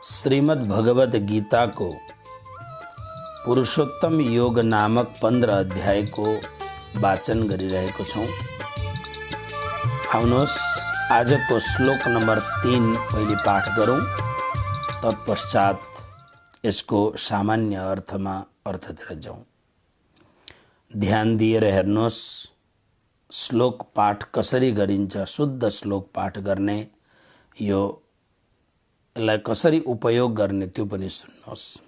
श्रीमद् भगवत गीता को पुरुषोत्तम योग नामक 15 अध्याय को वाचन गरिरहेको छौं। आउनुहोस् आज को श्लोक नंबर 3 पहिले पाठ गरौं, तत्पश्चात यसको सामान्य अर्थमा अर्थतिर जाउँ। ध्यान दिएर हेर्नुहोस्, श्लोक पाठ कसरी गरिन्छ, शुद्ध श्लोक पाठ गर्ने, यो यसलाई कसरी उपयोग गर्ने त्यो पनि सुन्नुहोस्।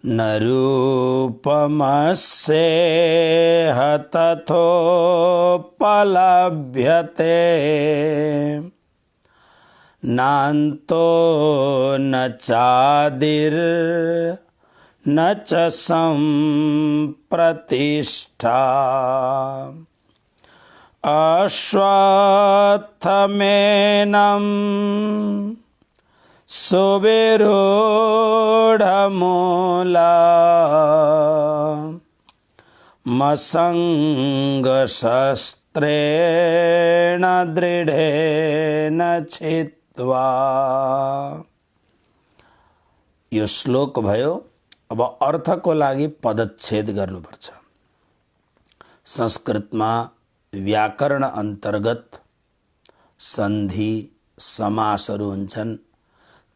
न रूपमस्येह तथोपलभ्यते नान्तो न चादिर् न च सम्प्रतिष्ठा अश्वत्थमेनं सुविरूढमूला मसङ्गशस्त्रेण दृढेन छित्त्वा। यो श्लोक भयो। अब अर्थको लागि पदच्छेद गर्नुपर्छ। संस्कृतमा व्याकरण अन्तर्गत सन्धि समासहरू हुन्छन्।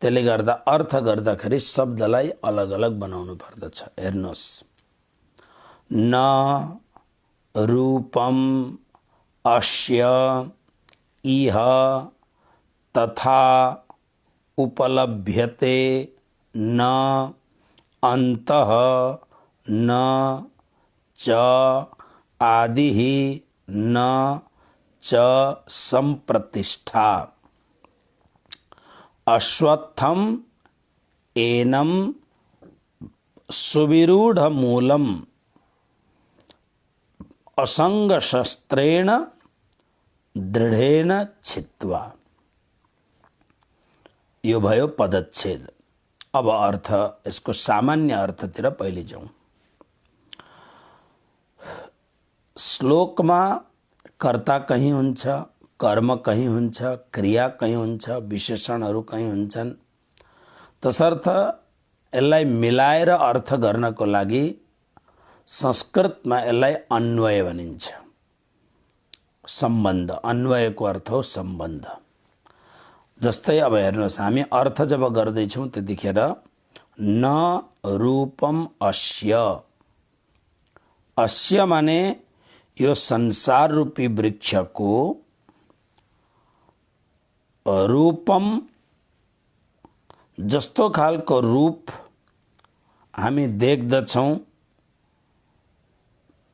त्यसले गर्दा अर्थ गर्दाखेरि शब्दलाई अलग अलग बनाउनु पर्दछ। हेर्नुहोस्, न रूपम अस्य इह तथा उपलभ्यते न अन्तः न च आदिः न च संप्रतिष्ठा अश्वत्थम एनम सुविरूढमूलम असंगशस्त्रेण दृढेन छित्त्वा। यो भयो पदच्छेद। अब अर्थ, यसको सामान्य अर्थतिर पहिले जाउँ। श्लोकमा कर्ता कहीं हुन्छ, कर्म कहीं हुन्छ, क्रिया कहीं हुन्छ, विशेषणहरू कहीं हुन्छन्। तसर्थ यसलाई मिलाएर अर्थ गर्नको लागि संस्कृतमा यसलाई अन्वय भनिन्छ। सम्बन्ध, अन्वयको अर्थ हो सम्बन्ध। जस्तै अब हेर्नुहोस्, हामी अर्थ जब गर्दैछौँ त्यतिखेर न रूपम अस्य, अस्य माने यो संसार रूपी वृक्षको रूपम, जस्तो खालको रूप हामी देख्दछौँ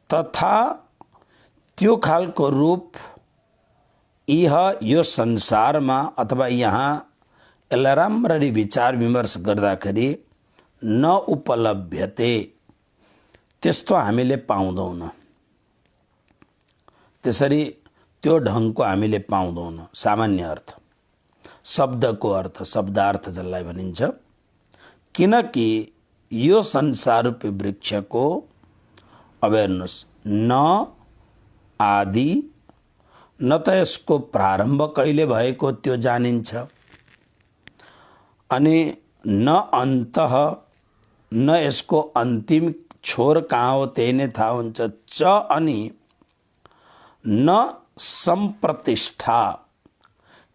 तथा त्यो खालको रूप इह यो संसारमा अथवा यहाँ यसलाई राम्ररी विचार विमर्श गर्दाखेरि न उपलभ्यते, त्यस्तो हामीले पाउँदैनौँ। त्यसरी त्यो ढङ्गको हामीले पाउँदैनौँ। सामान्य अर्थ, शब्दको अर्थ, शब्दार्थ जसलाई भनिन्छ। किनकि यो संसार रूपी वृक्षको, अब हेर्नुहोस्, न आदि, न त यसको प्रारम्भ कहिले भएको त्यो जानिन्छ, अनि न अन्तः, न यसको अन्तिम छोर कहाँ हो त्यही नै थाहा हुन्छ। च अनि न सम्प्रतिष्ठा,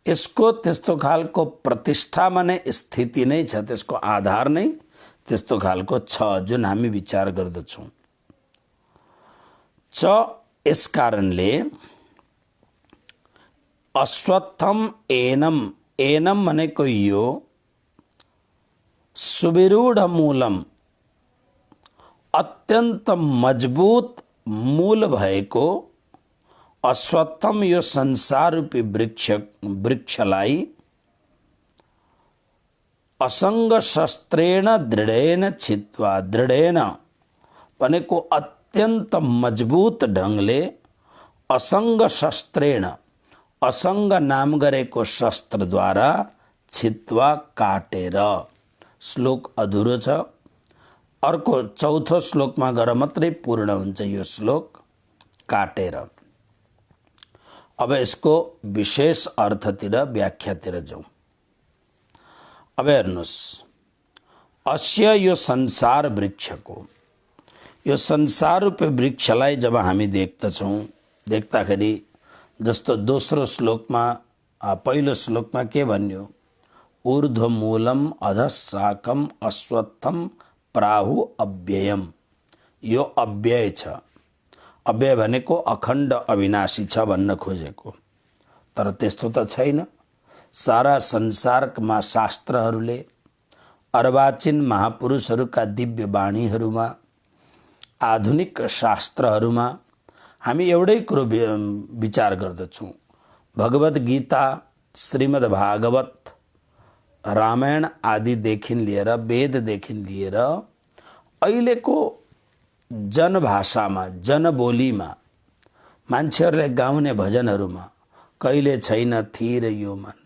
यसको त्यस्तो खालको प्रतिष्ठा माने स्थिति नै छ, त्यसको आधार नै त्यस्तो खालको छ जुन हामी विचार गर्दछौँ। च यस कारणले अश्वत्थम एनम, एनम भनेको यो सुविरूढ मूलम, अत्यन्त मजबुत मूल भएको अश्वत्थम यो संसार रूपी वृक्षलाई असंग शस्त्रेण दृढेन छित्त्वा, दृढेन भनेको अत्यन्त मजबुत ढङ्गले, असंग शस्त्रेण, असंग नाम गरेको शस्त्रद्वारा छित्त्वा काटेर। श्लोक अधुरो छ। अर्को चौथो श्लोकमा गएर मात्रै पूर्ण हुन्छ यो श्लोक, काटेर। अब यसको विशेष अर्थतिर व्याख्यातिर जाउँ। अब हेर्नुहोस्, अस्य यो संसार वृक्षको, यो संसार रूपी वृक्षलाई जब हामी देख्दछौँ, देख्दाखेरि जस्तो दोस्रो श्लोकमा पहिलो श्लोकमा के भन्यो, ऊर्ध्वमूलम अधशाकम अश्वत्थम प्राहु अव्ययम, यो अव्यय छ। अव्यय भनेको अखण्ड अविनाशी छ भन्न खोजेको, तर त्यस्तो त छैन। सारा संसारमा शास्त्रहरूले, अर्वाचीन महापुरुषहरूका दिव्य वाणीहरूमा, आधुनिक शास्त्रहरूमा हामी एउटै कुरो विचार गर्दछौँ। भगवद् गीता, श्रीमद् भागवत, रामायण आदिदेखि लिएर, वेददेखि लिएर अहिलेको जनभाषामा, जनबोलीमा, मान्छेहरूले गाउने भजनहरूमा कहिले छैन थिर यो मन,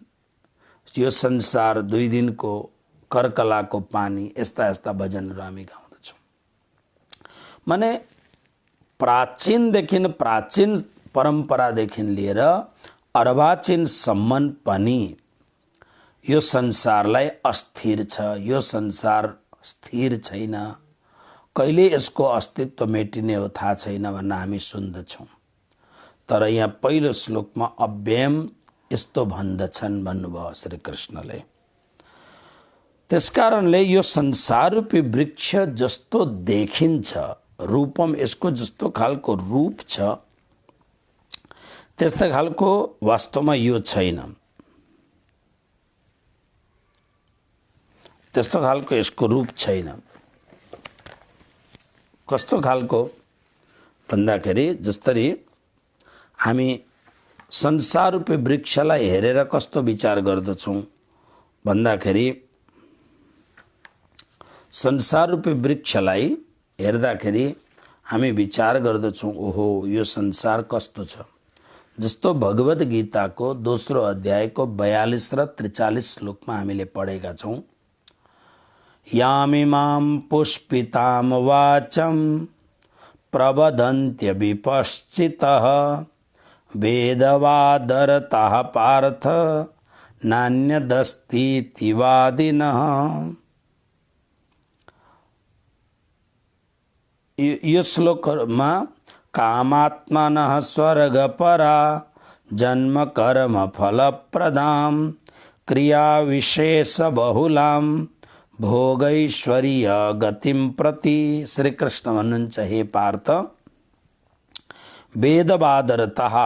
यो संसार दुई दिनको कर्कलाको पानी, यस्ता यस्ता भजनहरू हामी गाउँदछौँ। माने प्राचीनदेखि, प्राचीन परम्परादेखि लिएर अर्वाचीनसम्म पनि यो संसारलाई अस्थिर छ, यो संसार स्थिर छैन, कहिले यसको अस्तित्व मेटिने हो थाहा छैन भन्न हामी सुन्दछौँ। तर यहाँ पहिलो श्लोकमा अव्ययम यस्तो भन्दछन् भन्नुभयो श्री कृष्णले। त्यसकारणले यो संसार रूपी वृक्ष जस्तो देखिन्छ, रूपम यसको जस्तो खालको रूप छ, त्यस्तो खालको वास्तवमा यो छैन। त्यस्तो खालको यसको रूप छैन। कस्तो खालको भन्दाखेरि, जस्तरी हामी संसार रूपी वृक्षलाई हेरेर कस्तो विचार गर्दछौँ भन्दाखेरि, संसार रूपी वृक्षलाई हेर्दाखेरि हामी विचार गर्दछौँ, ओहो यो संसार कस्तो छ। जस्तो भगवद् गीताको दोस्रो अध्यायको 42 र 43 श्लोकमा हामीले पढेका छौँ, यामिमां पुष्पितां वाचं प्रवदन्त्य विपश्चितः वेदवादरतः पार्थ नान्यदस्तीति वादिनः। यो श्लोकमा कामात्मनः स्वर्गपरा जन्म कर्म फलप्रदां क्रिया विशेष बहुलां भोगैश्वर्य गतिम प्रति। श्री कृष्ण भन्नुहुन्छ, हे पार्थ, वेदवादरतः,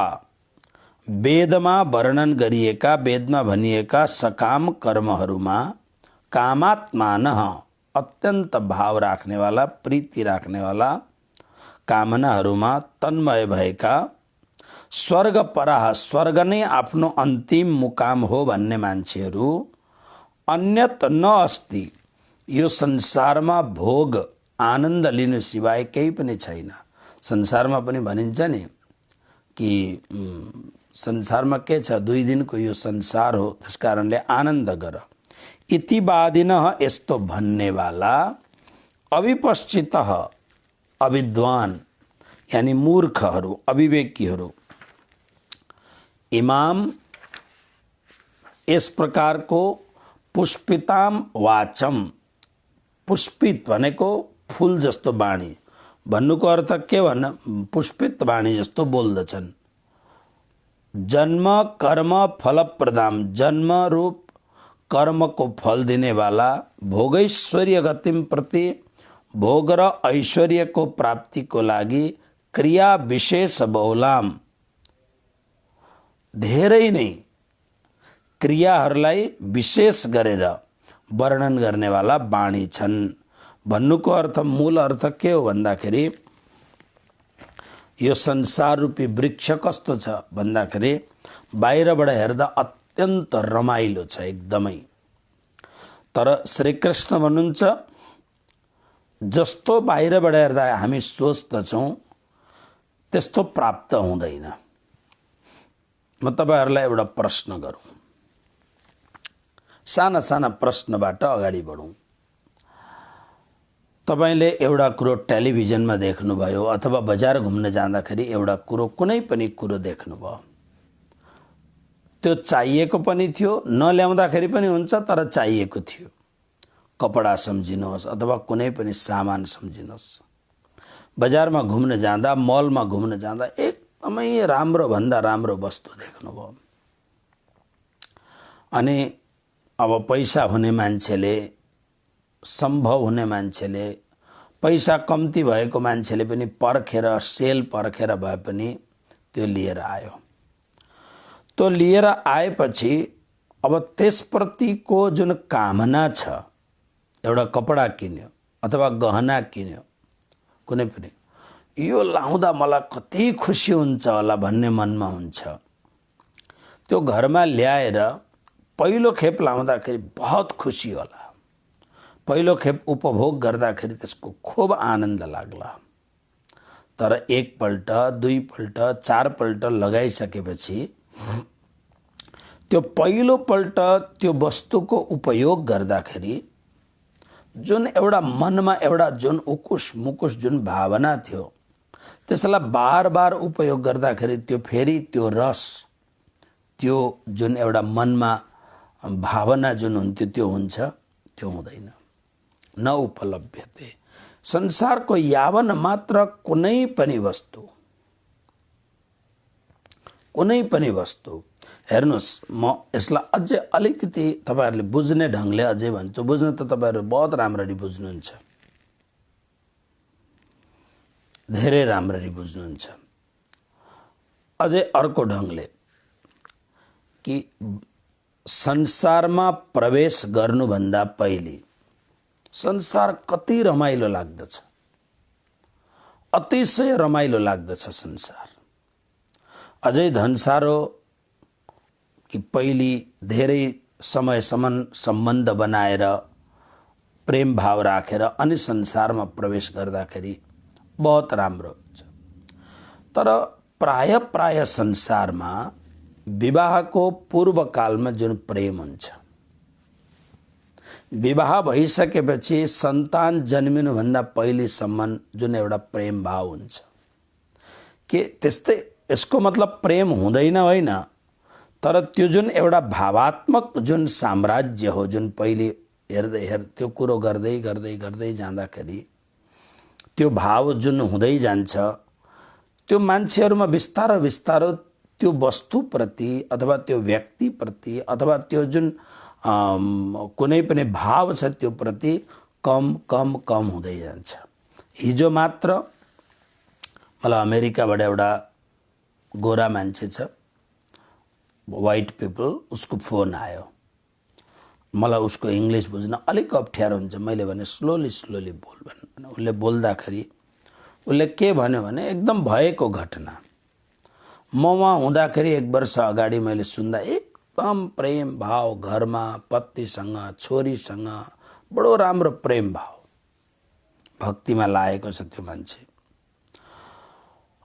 वेदमा वर्णन गरिएका, वेदमा भनिएका सकाम कर्महरूमा, कामात्मानः अत्यन्त भाव राख्नेवाला, प्रीति राख्नेवाला, कामनाहरूमा तन्मय भएका, स्वर्गपराः, स्वर्ग नै आफ्नो अन्तिम मुकाम हो भन्ने मान्छेहरू, अन्यत न अस्ति, यो संसारमा भोग आनन्द लिनु सिवाय केही पनि छैन। संसारमा पनि भनिन्छ नि कि संसारमा के छ, दुई दिनको यो संसार हो, त्यसकारणले आनन्द गर। इतिवादिनः, यस्तो भन्नेवाला, अविपश्चितः, अविद्वान यानी मूर्खहरू, अविवेकीहरू, इमाम यस प्रकारको पुष्पिताम वाचम, पुष्पित भनेको फूल जस्तो बाणी, भन्नुको अर्थ के भन्न, पुष्पित बाणी जस्तो बोल्दछन्। जन्म कर्म फलप्रदाम, जन्म रूप कर्मको फल दिनेवाला, भोगैश्वर्य गतिम प्रति, भोग र ऐश्वर्यको प्राप्तिको लागि, क्रिया विशेष बहुलाम, धेरै नै क्रियाहरूलाई विशेष गरेर वर्णन गर्नेवाला बाणी छन्। भन्नुको अर्थ, मूल अर्थ के हो भन्दाखेरि, यो संसार रूपी वृक्ष कस्तो छ भन्दाखेरि, बाहिरबाट हेर्दा अत्यन्त रमाइलो छ एकदमै, तर श्रीकृष्ण भन्नुहुन्छ, जस्तो बाहिरबाट हेर्दा हामी सोच्दछौँ त्यस्तो प्राप्त हुँदैन। म तपाईहरूलाई एउटा प्रश्न गरौँ, साना साना प्रश्नबाट अगाडि बढौँ। तपाईले एउटा कुरो टेलिभिजनमा देख्नुभयो अथवा बजार घुम्न जाँदाखेरि एउटा कुरो, कुनै पनि कुरो देख्नुभयो, त्यो चाहिएको पनि थियो, नल्याउँदाखेरि पनि हुन्छ, तर चाहिएको थियो। कपडा सम्झिनुहोस् अथवा कुनै पनि सामान सम्झिनुहोस्। बजारमा घुम्न जाँदा, मलमा घुम्न जाँदा एकदमै राम्रो भन्दा राम्रो वस्तु देख्नुभयो। अनि अब पैसा हुने मान्छेले, सम्भव हुने मान्छेले, पैसा कम्ती भएको मान्छेले पनि पर्खेर, सेल पर्खेर भए पनि त्यो लिएर आयो। त्यो लिएर आएपछि अब त्यसप्रतिको जुन कामना छ, एउटा कपडा किन्यो अथवा गहना किन्यो, कुनै पनि, यो लाउँदा मलाई कति खुसी हुन्छ होला भन्ने मनमा हुन्छ। त्यो घरमा ल्याएर पहिलो खेप लाउँदाखेरि बहुत खुसी होला, पहिलो खेप उपभोग गर्दाखेरि त्यसको खूब आनन्द लाग्ला। तर एकपल्ट, दुईपल्ट, चारपल्ट लगाइसकेपछि त्यो पहिलोपल्ट त्यो वस्तुको उपयोग गर्दाखेरि जुन एउटा मनमा एउटा जुन उकुस मुकुस जुन भावना थियो, त्यसलाई बार बार उपयोग गर्दाखेरि त्यो फेरि त्यो रस, त्यो जुन एउटा मनमा भावना जुन हुन्थ्यो त्यो हुन्छ, त्यो हुँदैन। न उपलभ्यते। संसारको यावन मात्र कुनै पनि वस्तु, कुनै पनि वस्तु, हेर्नुस्, म यसलाई अझै अलिकति तपाईहरुले बुझ्ने ढंगले अझै भन्छु। बुझ्न त तपाईहरु बहुत राम्ररी बुझ्नुहुन्छ, धेरै राम्ररी बुझ्नुहुन्छ। अझै अर्को ढंगले कि संसारमा प्रवेश गर्नुभन्दा पहिले संसार कति रमाइलो लाग्दछ, अतिशय रमाइलो लाग्दछ संसार। अझै धनसारो कि पहिले धेरै समयसम्म सम्बन्ध बनाएर प्रेम भाव राखेर अनि संसारमा प्रवेश गर्दाखेरि बहुत राम्रो हुन्छ। तर प्राय प्राय संसारमा विवाहको पूर्व कालमा जुन प्रेम हुन्छ, विवाह भइसकेपछि सन्तान जन्मिनु भन्दा पहिलेसम्म जुन एउटा प्रेम भाव हुन्छ, के त्यस्तै यसको मतलब प्रेम हुँदैन होइन, तर त्यो जुन एउटा भावात्मक जुन साम्राज्य हो, जुन पहिले हेर्दै त्यो कुरो गर्दै गर्दै गर्दै जाँदाखेरि त्यो भाव जुन हुँदै जान्छ, त्यो मान्छेहरुमा बिस्तारो बिस्तारो त्यो वस्तुप्रति अथवा त्यो व्यक्तिप्रति अथवा त्यो जुन कुनै पनि भाव छ त्यो प्रति कम कम कम हुँदै जान्छ। हिजो मात्र मलाई अमेरिकाबाट एउटा गोरा मान्छे छ, व्हाइट पिपल, उसको फोन आयो। मलाई उसको इंग्लिश बुझ्न अलिक अप्ठ्यारो हुन्छ। मैले भने स्लोली स्लोली बोल भन्नु। उसले बोल्दाखेरि उसले के भन्यो भने एकदम भएको घटना। म वहाँ हुँदाखेरि 1 वर्ष अगाडि मैले सुन्दा एकदम प्रेम भाव, घरमा पतिसँग, छोरीसँग बडो राम्रो प्रेम भाव, भक्तिमा लागेको छ त्यो मान्छे।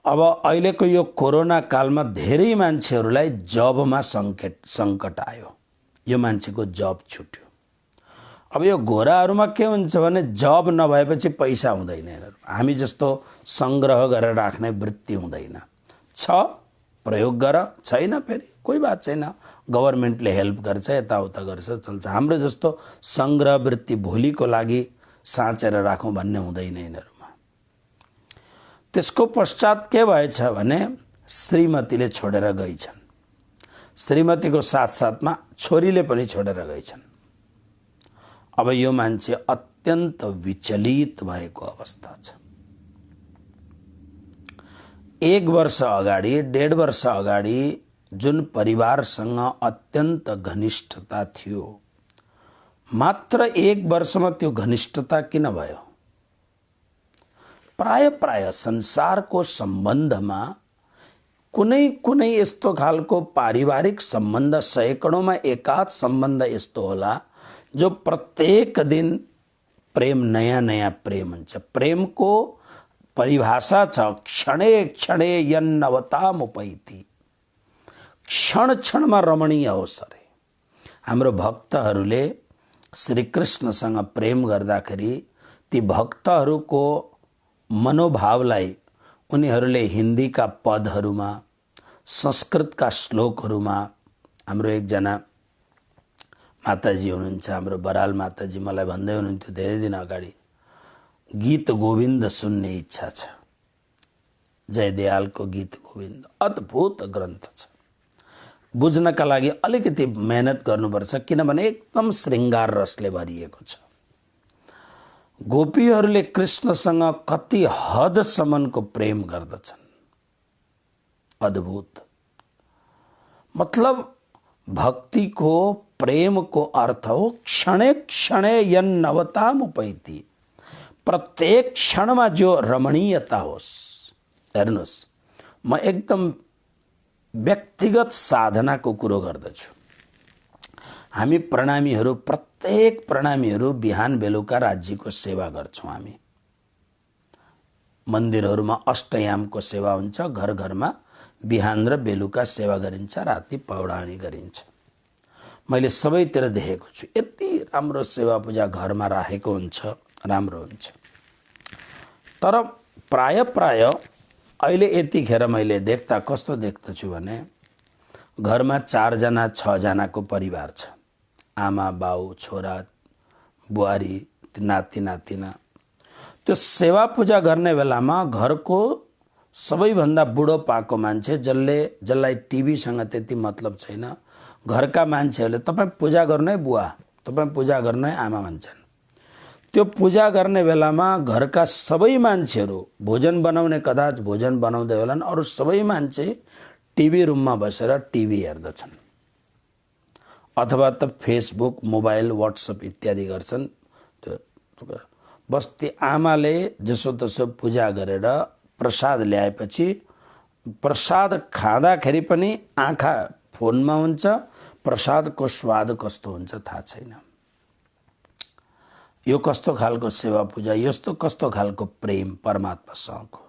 अब अहिलेको यो कोरोना कालमा धेरै मान्छेहरूलाई जबमा संकट आयो, यो मान्छेको जब छुट्यो। अब यो गोराहरुमा के हुन्छ भने जब नभएपछि पैसा हुँदैन। हामी जस्तो संग्रह गरेर राख्ने वृत्ति हुँदैन। छ प्रयोग गर, छैन फेरि कोही बात छैन, गभर्नमेन्टले हेल्प गर्छ, यताउता गर्छ, चल्छ। हाम्रो जस्तो संग्रह वृत्ति भोलिको लागि साँचेर राखौं भन्ने हुँदैन यिनीहरुमा। त्यसको पश्चात के भएछ भने श्रीमतीले छोडेर गइछन्। श्रीमतीको साथसाथमा छोरीले पनि छोडेर गइछन्। अब यो मान्छे अत्यन्त विचलित भएको अवस्था छ। 1 वर्ष अगाडि, 1.5 वर्ष अगाडि जुन परिवारसँग अत्यन्त घनिष्ठता थियो, मात्र 1 वर्षमा त्यो घनिष्ठता किन भयो? प्राय प्राय संसारको सम्बन्धमा कुनै कुनै यस्तो खालको पारिवारिक सम्बन्ध, सैकडौंमा एकाध सम्बन्ध यस्तो होला जो प्रत्येक दिन प्रेम, नयाँ नयाँ प्रेम हुन्छ। प्रेमको परिभाषा छ क्षणे क्षणे यन्नवतामुपैति, क्षण क्षणमा रमणीय होस् अरे। हाम्रो भक्तहरूले श्रीकृष्णसँग प्रेम गर्दाखेरि ती भक्तहरूको मनोभावलाई उनीहरूले हिन्दीका पदहरूमा, संस्कृतका श्लोकहरूमा हाम्रो एकजना माताजी हुनुहुन्छ, हाम्रो बराल माताजी, मलाई भन्दै हुनुहुन्थ्यो धेरै दिन अगाडि, गीत गोविन्द सुन्ने इच्छा छ। जयदयालको गीत गोविन्द अद्भुत ग्रन्थ छ। बुझ्नका लागि अलिकति मेहनत गर्नुपर्छ, किनभने एकदम श्रृङ्गार रसले भरिएको छ। गोपीहरूले कृष्णसँग कति हदसम्मको प्रेम गर्दछन्, अद्भुत। मतलब भक्तिको प्रेमको अर्थ हो क्षणे क्षणे यन्नवतामुपैति, प्रत्येक क्षणमा जो रमणीयता होस्। हेर्नुहोस्, म एकदम व्यक्तिगत साधनाको कुरो गर्दछु। हामी प्रणामीहरू, प्रत्येक प्रणामीहरू बिहान बेलुका राज्यको सेवा गर्छौँ। हामी मन्दिरहरूमा अष्टयामको सेवा हुन्छ, घर घरमा बिहान र बेलुका सेवा गरिन्छ, राति पौडानी गरिन्छ। मैले सबैतिर देखेको छु, यति राम्रो सेवा पूजा घरमा राखेको हुन्छ, राम्रो हुन्छ। तर प्राय अहिले यतिखेर मैले देख्दा कस्तो देख्दछु भने, घरमा 4 जना 6 जनाको परिवार छ, आमा बाउ छोरा बुहारी नाति नातिना। त्यो सेवा पूजा गर्ने बेलामा घरको सबैभन्दा बुढो पाको मान्छे, जसलाई टिभीसँग त्यति मतलब छैन, घरका मान्छेहरूले तपाईँ पूजा गर्नु है बुवा, तपाईँ पूजा गर्नु है आमा भन्छन्। त्यो पूजा गर्ने बेलामा घरका सबै मान्छेहरू भोजन बनाउने, कदाच भोजन बनाउँदै होलान्, अरू सबै मान्छे टिभी रुममा बसेर टिभी हेर्दछन्, अथवा त फेसबुक, मोबाइल, व्हाट्सएप इत्यादि गर्छन्। बस ती आमाले जसोतसो पूजा गरेर प्रसाद ल्याएपछि प्रसाद खाँदाखेरि पनि आँखा फोनमा हुन्छ, प्रसादको स्वाद कस्तो हुन्छ थाहा छैन। यो कस्तो खालको सेवा पूजा, यस्तो कस्तो खालको प्रेम परमात्मासँगको।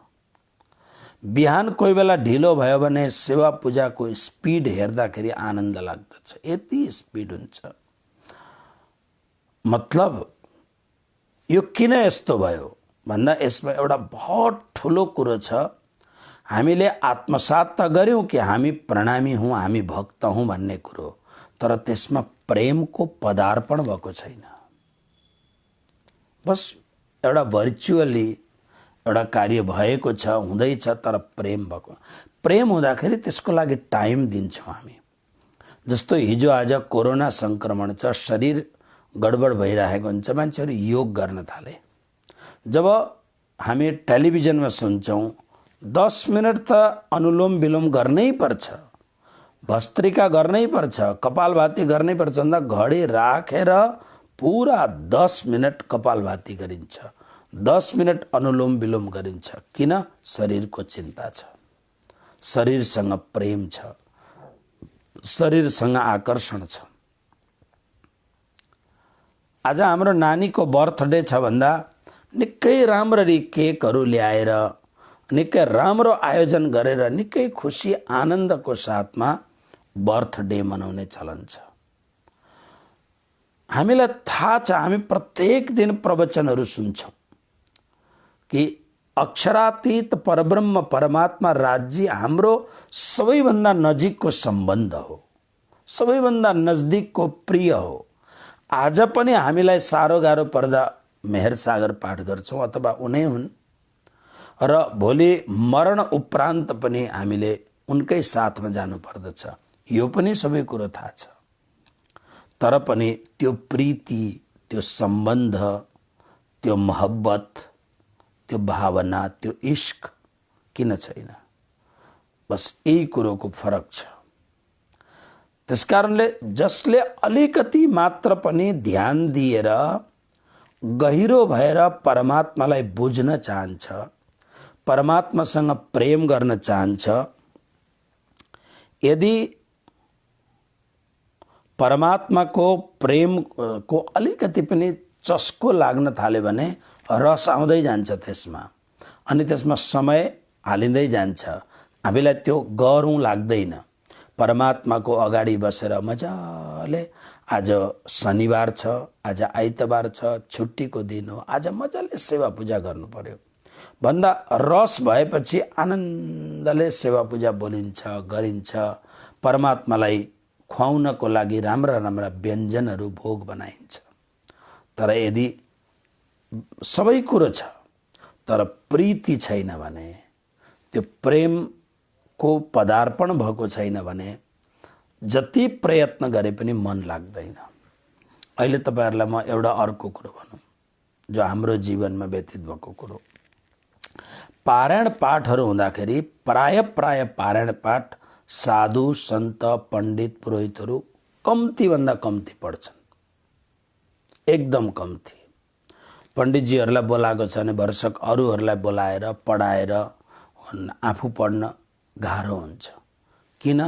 बिहान कोही बेला ढिलो भयो भने सेवा पूजाको स्पिड हेर्दाखेरि आनन्द लाग्दछ, यति स्पिड हुन्छ। मतलब यो किन यस्तो भयो भन्दा यसमा एउटा बहुत ठुलो कुरो छ। हामीले आत्मसात त गर्यौं कि हामी प्रणामी हौं, हामी भक्त हौं भन्ने कुरो, तर त्यसमा प्रेमको पदार्पण भएको छैन। बस एउटा भर्चुअली एउटा कार्य भएको छ, हुँदैछ, तर प्रेम भएको। प्रेम हुँदाखेरि त्यसको लागि टाइम दिन्छौँ हामी। जस्तो हिजो आज कोरोना संक्रमण छ, शरीर गडबड भइरहेको हुन्छ, मान्छेहरू योग गर्न थाले। जब हामी टेलिभिजनमा सुन्छौँ 10 मिनट त अनुलोम विलोम गर्नै पर्छ, भस्त्रिका गर्नै पर्छ, कपालभाती गर्नै पर्छ भन्दा घडी राखेर पूरा 10 मिनट कपालभाती गरिन्छ, 10 मिनट अनुलोम विलोम गरिन्छ। किन? शरीरको चिन्ता छ, शरीरसँग प्रेम छ, शरीरसँग आकर्षण छ। आज हाम्रो नानीको बर्थडे छ भन्दा निकै राम्ररी केकहरू ल्याएर, निकै राम्रो आयोजन गरेर, निकै खुसी आनन्दको साथमा बर्थडे मनाउने चलन छ। हामीलाई थाहा छ, हामी प्रत्येक दिन प्रवचनहरू सुन्छौँ कि अक्षरातीत परब्रह्म परमात्मा राज्य हाम्रो सबैभन्दा नजिकको सम्बन्ध हो, सबैभन्दा नजदिकको प्रिय हो। आज पनि हामीलाई साह्रो गाह्रो पर्दा मेहर सागर पाठ गर्छौँ अथवा उनै हुन्, र भोलि मरण उपरान्त पनि हामीले उनकै साथमा जानु पर्दछ। यो पनि सबै कुरो थाहा छ, तर पनि त्यो प्रीति, त्यो सम्बन्ध, त्यो मोहब्बत, त्यो भावना, त्यो इश्क किन छैन? बस यही कुरोको फरक छ। त्यसकारणले जसले अलिकति मात्र पनि ध्यान दिएर गहिरो भएर परमात्मालाई बुझ्न चाहन्छ, परमात्मासँग प्रेम गर्न चाहन्छ, यदि परमात्माको प्रेमको अलिकति पनि चस्को लाग्न थाल्यो भने रस आउँदै जान्छ त्यसमा, अनि त्यसमा समय हालिँदै जान्छ। हामीलाई त्यो गह्रौँ लाग्दैन। परमात्माको अगाडि बसेर मजाले, आज शनिबार छ, आज आइतबार छ, छुट्टीको दिन हो, आज मजाले सेवा पूजा गर्नु पर्यो भन्दा रस भएपछि आनन्दले सेवा पूजा बोलिन्छ, गरिन्छ, परमात्मालाई खुवाउनको लागि राम्रा राम्रा व्यञ्जनहरू भोग बनाइन्छ। तर यदि सबै कुरो छ तर प्रीति छैन भने, त्यो प्रेमको पदार्पण भएको छैन भने जति प्रयत्न गरे पनि मन लाग्दैन। अहिले तपाईहरुलाई म एउटा अर्को कुरो भनौं जो हाम्रो जीवनमा व्यतीत भएको कुरो। पारायण पाठहरू हुँदाखेरि प्राय पारायण पाठ साधु सन्त पण्डित पुरोहितहरू कम्ती भन्दा कम्ती पढ्छन्, एकदम कम्ती। पण्डितजीहरूलाई बोलाएको छ भने वर्षक अरूहरूलाई बोलाएर पढाएर आफू पढ्न गाह्रो हुन्छ। किन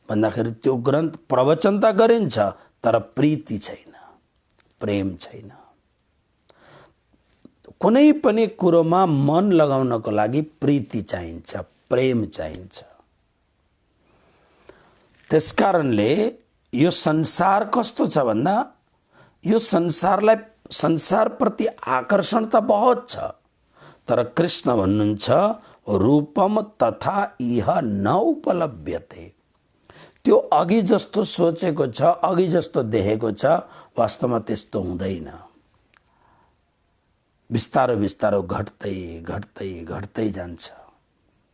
भन्दाखेरि त्यो ग्रन्थ प्रवचन त गरिन्छ तर प्रीति छैन, प्रेम छैन। कुनै पनि कुरोमा मन लगाउनको लागि प्रीति चाहिन्छ, प्रेम चाहिन्छ। त्यसकारणले यो संसार कस्तो छ भन्दा यो संसार प्रति आकर्षण त बहुत छ, तर कृष्ण भन्नुहुन्छ रूपम तथा इह न उपलभ्यते। त्यो अघि जस्तो सोचेको छ, अघि जस्तो देखेको छ, वास्तवमा त्यस्तो हुँदैन। बिस्तारो बिस्तारो घट्दै घट्दै घट्दै जान्छ।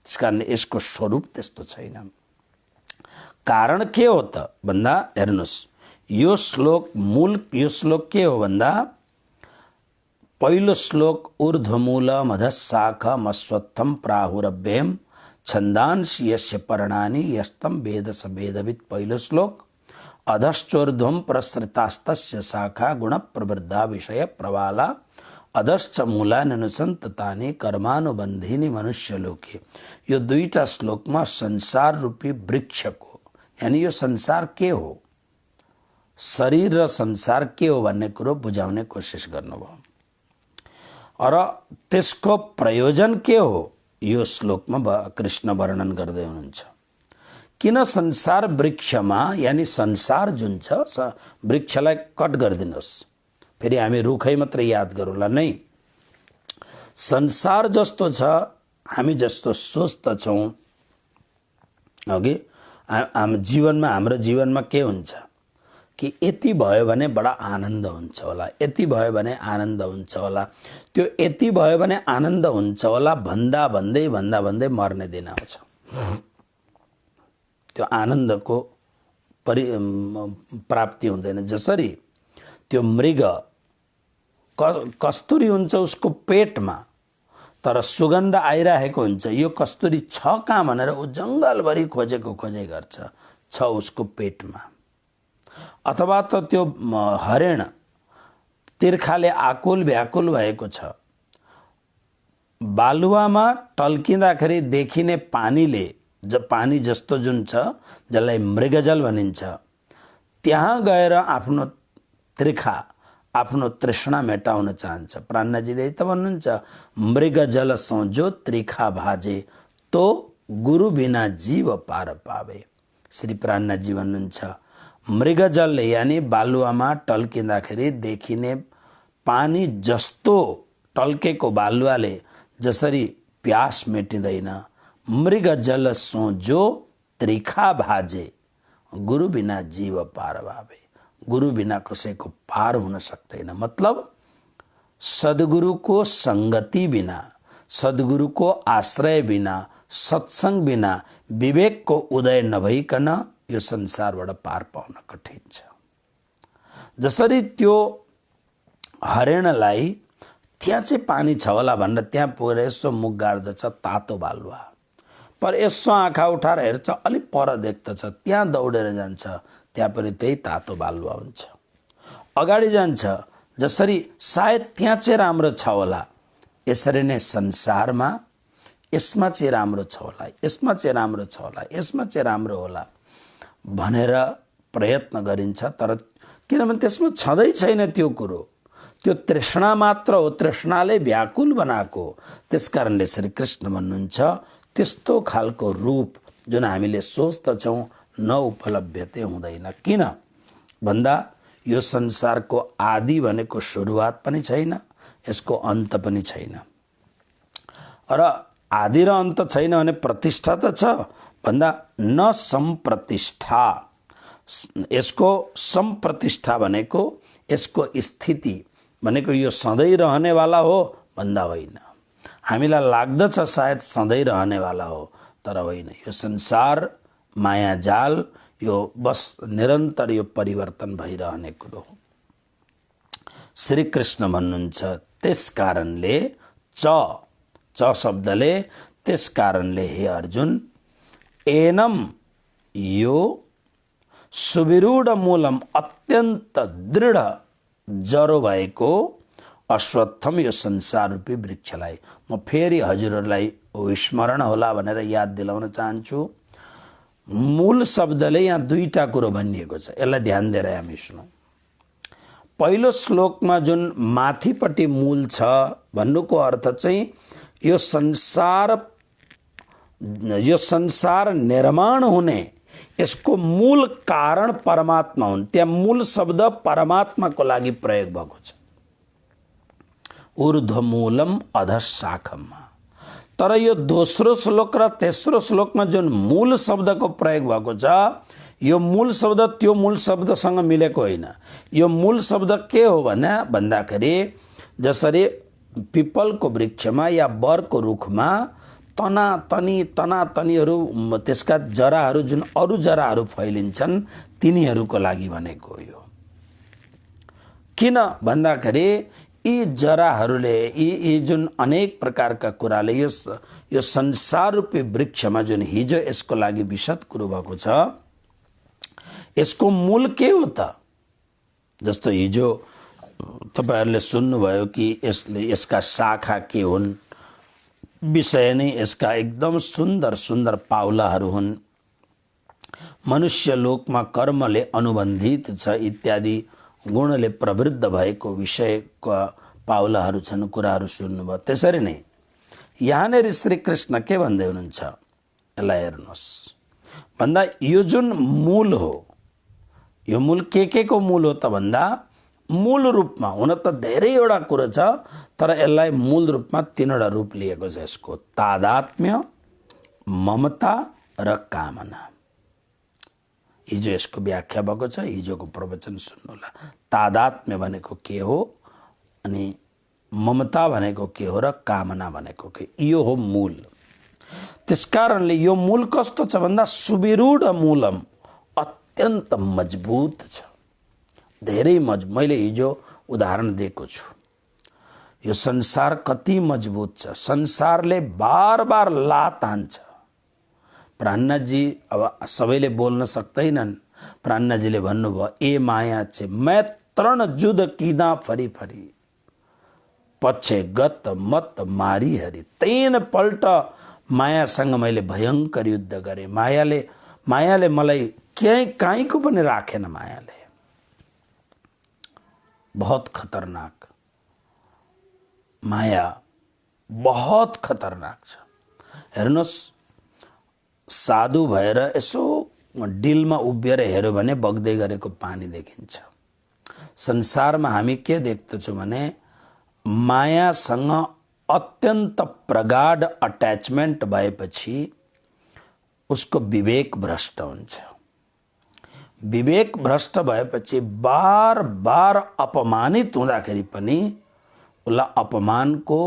त्यसकारण यसको स्वरूप त्यस्तो छैन। कारण के हो त भन्दा हेर्नुस्, यो श्लोक के हो भन्दा पहिलो श्लोक ऊर्ध्वमूल मधशाखम अश्वत्थम प्राहुरभ्यम छन्दांसि यस्य पर्णानि यस्तम वेद स वेदवित्। पहिलो श्लोक अधश्चोर्ध्वम प्रसृतास्तस्य शाखा गुण प्रवृद्धा विषय प्रवाला अधश्च मूलान्यनुसन्ततानि कर्मानुबन्धिनी मनुष्यलोके। यो दुईटा श्लोकमा संसार रूपी वृक्षको यानी यो संसार के हो, शरीर र संसार के हो भन्ने कुरो बुझाउने कोसिस गर्नुभयो। र त्यसको प्रयोजन के हो यो श्लोकमा कृष्ण वर्णन गर्दै हुनुहुन्छ। किन संसार वृक्षमा यानी संसार जुन छ वृक्षलाई कट गरिदिनुहोस्, फेरि हामी रुखै मात्र याद गरौँला नै। संसार जस्तो छ, हामी जस्तो स्वस्थ छौँ अघि हाम्रो जीवनमा के हुन्छ कि यति भयो भने बडा आनन्द हुन्छ होला, यति भयो भने आनन्द हुन्छ होला। त्यो यति भयो भने आनन्द हुन्छ होला भन्दा भन्दै मर्ने दिन आउँछ। त्यो आनन्दको प्राप्ति हुँदैन। जसरी त्यो मृग कस्तुरी हुन्छ उसको पेटमा, तर सुगन्ध आइरहेको हुन्छ, यो कस्तुरी छ कहाँ भनेर ऊ जङ्गलभरि खोजे गर्छ, छ उसको पेटमा। अथवा त त्यो हरिण तिर्खाले आकुल व्याकुल भएको छ, बालुवामा टल्किँदाखेरि देखिने पानीले पानी जस्तो जुन छ जसलाई मृगजल भनिन्छ, त्यहाँ गएर आफ्नो तिर्खा आफ्नो तृष्णा मेटाउन चाहन्छ। प्राणनाजीले त भन्नुहुन्छ मृगजल सोझो त्रिखा भाजे तो गुरु बिना जीव पार पावे। श्री प्राणनाजी भन्नुहुन्छ मृगजल यानी बालुवामा टल्किँदाखेरि देखिने पानी जस्तो टल्केको बालुवाले जसरी प्यास मेटिँदैन, मृगजल सोझो त्रिखा भाजे गुरु बिना जीव पार पावे। गुरु बिना कसैको पार हुन सक्दैन। मतलब सद्गुरुको संगति बिना, सद्गुरुको आश्रय बिना, सत्संग बिना विवेकको उदय नभइकन यो संसारबाट पार पाउन कठिन छ। जसरी त्यो हरिणलाई त्यहाँ चाहिँ पानी छ होला भनेर त्यहाँ पुगेर यसो मुख गाड्दछ, तातो बालुवा, पर यसो आँखा उठाएर हेर्छ अलि पर देख्दछ, त्यहाँ दौडेर जान्छ, त्यहाँ पनि त्यही तातो बालुवा हुन्छ। अगाडि जान्छ जसरी सायद त्यहाँ चाहिँ राम्रो छ होला, यसरी नै संसारमा यसमा चाहिँ राम्रो छ होला, यसमा चाहिँ राम्रो छ होला, यसमा चाहिँ राम्रो होला भनेर प्रयत्न गरिन्छ। तर किनभने त्यसमा छँदै छैन त्यो कुरो, त्यो तृष्णा मात्र हो, तृष्णाले व्याकुल बनाएको। त्यसकारणले श्री कृष्ण भन्नुहुन्छ त्यस्तो खालको रूप जुन हामीले सोच्दछौँ नउपलभ्यते हुँदैन। किन भन्दा यो संसारको आदि भनेको सुरुवात पनि छैन, यसको अन्त पनि छैन। र आदि र अन्त छैन भने प्रतिष्ठा त छ भन्दा न सम्प्रतिष्ठा, यसको सम्प्रतिष्ठा भनेको यसको स्थिति भनेको यो सधैँ रहनेवाला हो भन्दा होइन। हामीलाई लाग्दछ सायद सधैँ रहनेवाला हो, तर होइन। यो संसार मायाजाल, यो बस निरन्तर यो परिवर्तन भइरहने कुरो हो। श्री कृष्ण भन्नुहुन्छ त्यस कारणले च शब्दले त्यस कारणले हे अर्जुन एनम यो सुविरूढ मूलम अत्यन्त दृढ जरो भएको अश्वत्थम यो संसार रूपी वृक्षलाई म फेरि हजुरहरूलाई विस्मरण होला भनेर याद दिलाउन चाहन्छु। मूल शब्दले यहाँ दुईटा कुरो भनिएको छ, यसलाई ध्यान दिएर हामी सुनौँ। पहिलो श्लोकमा जुन माथिपट्टि मूल छ भन्नुको अर्थ चाहिँ यो संसार निर्माण हुने यसको मूल कारण परमात्मा हुन्। त्यहाँ मूल शब्द परमात्माको लागि प्रयोग भएको छ, ऊर्ध्वमूलम अधशाखममा। तर यो दोस्रो श्लोक र तेस्रो श्लोकमा जुन मूल शब्दको प्रयोग भएको छ, यो मूल शब्द त्यो मूल शब्दसँग मिलेको होइन। यो मूल शब्द के हो भन्दाखेरि जसरी पिपलको वृक्षमा या बरको रुखमा तनातनीहरू त्यसका जराहरू जुन अरू जराहरू फैलिन्छन् तिनीहरूको लागि भनेको हो। यो किन भन्दाखेरि यी जराहरूले यी जुन अनेक प्रकारका कुराले यो संसार रूपी वृक्षमा जुन हिजो यसको लागि विशद कुरो भएको छ, यसको मूल के हो त? जस्तो हिजो तपाईहरुले सुन्नुभयो कि यसका शाखा के हुन्, विषय नै यसका एकदम सुन्दर सुन्दर पाउलाहरू हुन्। मनुष्य लोकमा कर्मले अनुबन्धित छ इत्यादि गुणले प्रवृद्ध भएको विषयका पाउलाहरू छन्, कुराहरू सुन्नुभयो। त्यसरी नै यहाँनिर श्री कृष्ण के भन्दै हुनुहुन्छ यसलाई हेर्नुहोस् भन्दा यो जुन मूल हो, यो मूल के को मूल हो त भन्दा मूल रूपमा हुन त धेरैवटा कुरो छ, तर यसलाई मूल रूपमा तीनवटा रूप लिएको छ यसको: तादात्म्य, ममता र कामना। हिजो यसको व्याख्या भएको छ, हिजोको प्रवचन सुन्नुहोला। तादात्म्य भनेको के हो, अनि ममता भनेको के हो र कामना भनेको के, यो हो मूल। त्यसकारणले यो मूल कस्तो छ भन्दा सुविरूढ मूलम, अत्यन्त मजबुत छ, धेरै मजबुत। मैले हिजो उदाहरण दिएको छु। यो संसार कति मजबुत छ, संसारले बार बार लात हान्छ। प्राणनाथजी अब सबैले बोल्न सक्दैनन्, प्राणनाथजीले भन्नुभयो ए माया छे मैं तरण जुद किदा फरी फरी पछे गत मत मारी हरि। 3 पल्ट मायासँग मैले भयंकर युद्ध गरेँ। मायाले मलाई काहीँको पनि राखेन। मायाले बहुत खतरनाक, माया बहुत खतरनाक छ। हेर्नुहोस्, साधु भएर यसो डिलमा उभिएर हेर्यो भने बग्दै गरेको पानी देखिन्छ। संसारमा हामी के देख्दछौँ भने मायासँग अत्यन्त प्रगाढ अट्याचमेन्ट भएपछि उसको विवेक भ्रष्ट हुन्छ। विवेक भ्रष्ट भएपछि बार बार अपमानित हुँदाखेरि पनि उसलाई अपमानको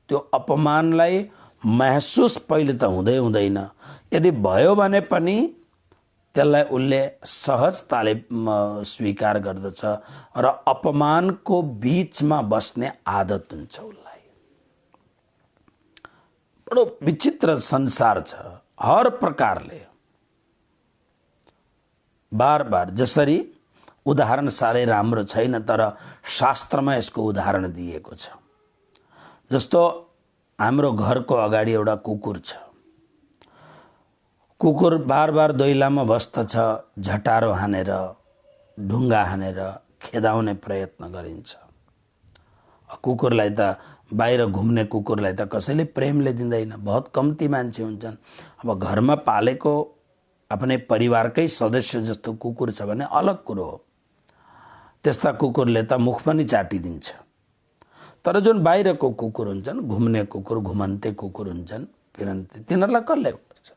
त्यो अपमानलाई महसुस पहिले त हुँदैन। यदि भयो भने पनि त्यसलाई उसले सहजताले स्वीकार गर्दछ र अपमानको बीचमा बस्ने आदत हुन्छ उसलाई। बडो विचित्र संसार छ हर प्रकारले। बार बार जसरी उदाहरण साह्रै राम्रो छैन, तर शास्त्रमा यसको उदाहरण दिएको छ। जस्तो हाम्रो घरको अगाडि एउटा कुकुर छ। कुकुर बार बार दैलामा बस्दछ, झटारो हानेर ढुङ्गा हानेर खेदाउने प्रयत्न गरिन्छ। कुकुरलाई त बाहिर घुम्ने कुकुरलाई त कसैले प्रेमले दिँदैन, बहुत कम्ती मान्छे हुन्छन्। अब घरमा पालेको आफ्नै परिवारकै सदस्य जस्तो कुकुर छ भने अलग कुरो हो, त्यस्ता कुकुरले त मुख पनि चाटिदिन्छ। तर जुन बाहिरको कुकुर हुन्छन्, घुम्ने कुकुर, घुमन्ते कुकुर हुन्छन्, फिरन्ते, तिनीहरूलाई कसले गर्छ?